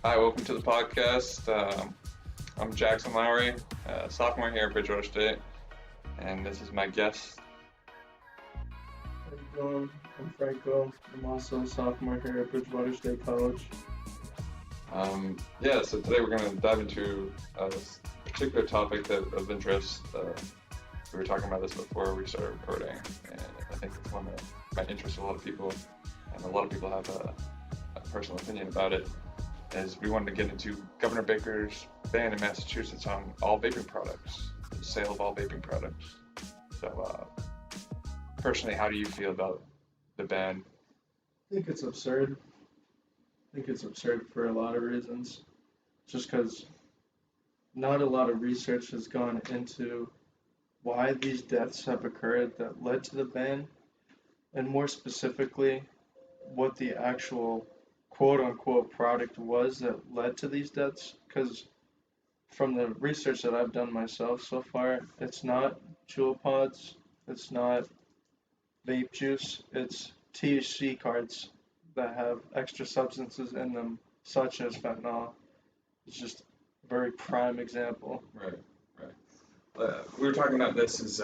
Hi, welcome to the podcast. I'm Jackson Lowry, sophomore here at Bridgewater State, and this is my guest. How you doing? I'm Franco. I'm also a sophomore here at Bridgewater State College. So today we're going to dive into this particular topic of interest. We were talking about this before we started recording, and I think it's one that might interest a lot of people, and a lot of people have a personal opinion about it. As we wanted to get into Governor Baker's ban in Massachusetts on all vaping products, the sale of all vaping products. So, personally, how do you feel about the ban? I think it's absurd. I think it's absurd for a lot of reasons. Just because not a lot of research has gone into why these deaths have occurred that led to the ban, and more specifically, what the actual quote-unquote product was that led to these deaths. Because from the research that I've done myself so far, it's not jewel pods, it's not vape juice, it's THC cards that have extra substances in them, such as fentanyl. It's just a very prime example. Right. We were talking about this as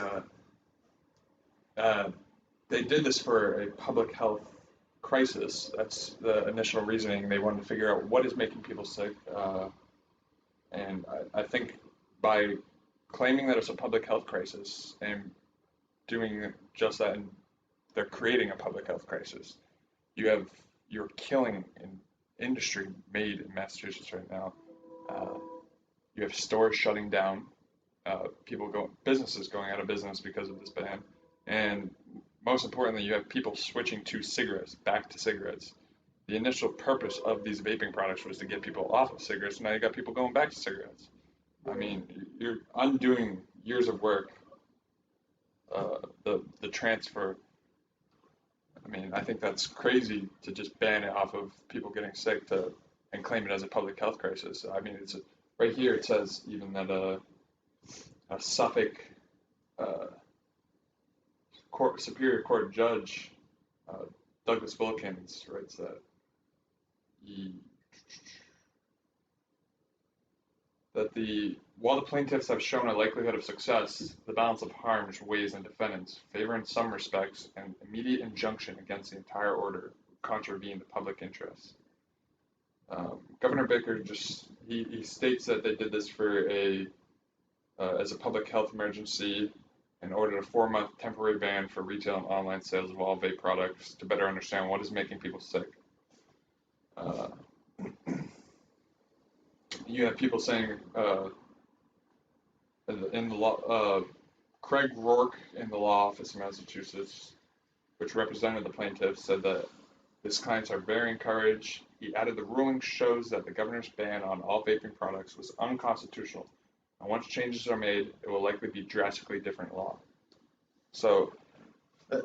they did this for a public health crisis. That's the initial reasoning. They wanted to figure out what is making people sick, and I think by claiming that it's a public health crisis and doing just that, and they're creating a public health crisis. You're killing an industry made in Massachusetts right now. You have stores shutting down, businesses going out of business because of this ban, and most importantly, you have people switching to cigarettes, back to cigarettes. The initial purpose of these vaping products was to get people off of cigarettes. Now you got people going back to cigarettes. I mean, you're undoing years of work. The transfer. I mean, I think that's crazy to just ban it off of people getting sick and claim it as a public health crisis. I mean, right here. It says even that a Suffolk Superior Court judge, Douglas Wilkins, writes that while the plaintiffs have shown a likelihood of success, the balance of harms weighs in defendants' favor in some respects, and immediate injunction against the entire order would contravene the public interest. Governor Baker he states that they did this for as a public health emergency and ordered a 4-month temporary ban for retail and online sales of all vape products to better understand what is making people sick. You have people saying in the law, Craig Rourke in the law office in Massachusetts, which represented the plaintiffs, said that his clients are very encouraged. He added the ruling shows that the governor's ban on all vaping products was unconstitutional, and once changes are made, it will likely be drastically different law. So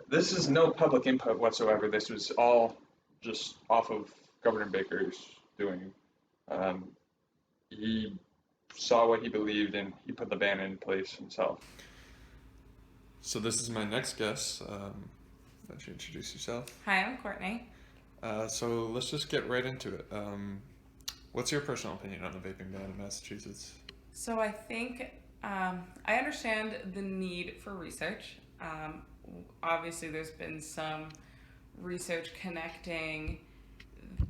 this is no public input whatsoever. This was all just off of Governor Baker's doing. He saw what he believed, and he put the ban in place himself. So this is my next guest. Why don't you introduce yourself? Hi, I'm Courtney. So let's just get right into it. What's your personal opinion on the vaping ban in Massachusetts? So I think I understand the need for research. Obviously, there's been some research connecting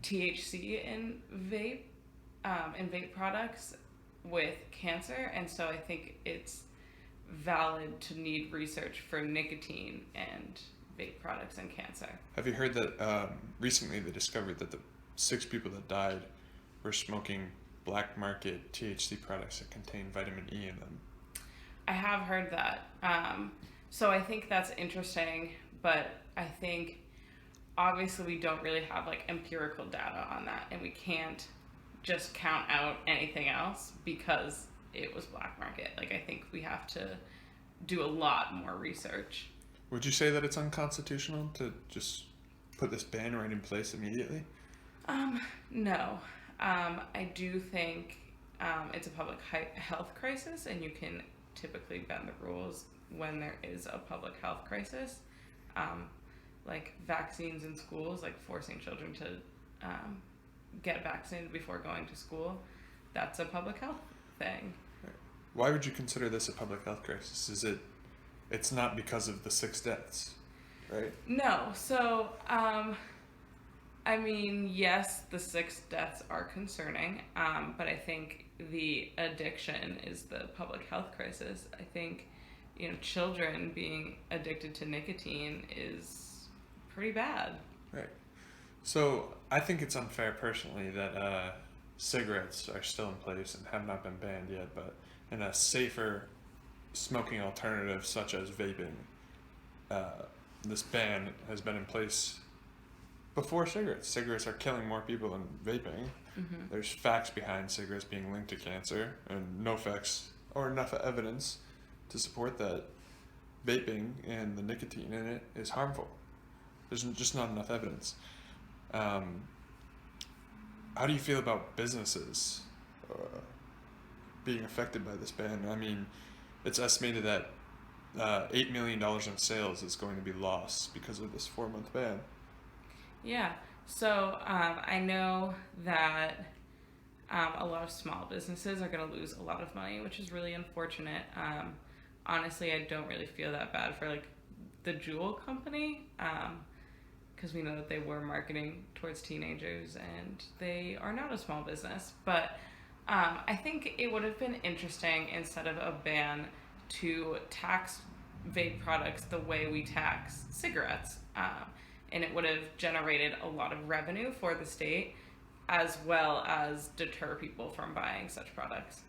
THC in vape products with cancer, and so I think it's valid to need research for nicotine and vape products and cancer. Have you heard that recently they discovered that the 6 people that died were smoking black market THC products that contain vitamin E in them? I have heard that. So I think that's interesting, but I think obviously we don't really have like empirical data on that, and we can't just count out anything else because it was black market. Like, I think we have to do a lot more research. Would you say that it's unconstitutional to just put this ban right in place immediately? No. I do think it's a public health crisis, and you can typically bend the rules when there is a public health crisis. Like vaccines in schools, like forcing children to get vaccinated before going to school, that's a public health thing. Why would you consider this a public health crisis? It's not because of the 6 deaths, right? No, so I mean, yes, the 6 deaths are concerning, but I think the addiction is the public health crisis. I think, children being addicted to nicotine is pretty bad. Right. So I think it's unfair personally that cigarettes are still in place and have not been banned yet, but in a safer smoking alternative such as vaping, this ban has been in place before cigarettes. Cigarettes are killing more people than vaping. Mm-hmm. There's facts behind cigarettes being linked to cancer, and no facts or enough evidence to support that vaping and the nicotine in it is harmful. There's just not enough evidence. How do you feel about businesses being affected by this ban? I mean, it's estimated that $8 million in sales is going to be lost because of this 4-month ban. Yeah, so I know that a lot of small businesses are going to lose a lot of money, which is really unfortunate. Honestly, I don't really feel that bad for like the Juul company, because we know that they were marketing towards teenagers and they are not a small business. But I think it would have been interesting, instead of a ban, to tax vape products the way we tax cigarettes. And it would have generated a lot of revenue for the state, as well as deter people from buying such products.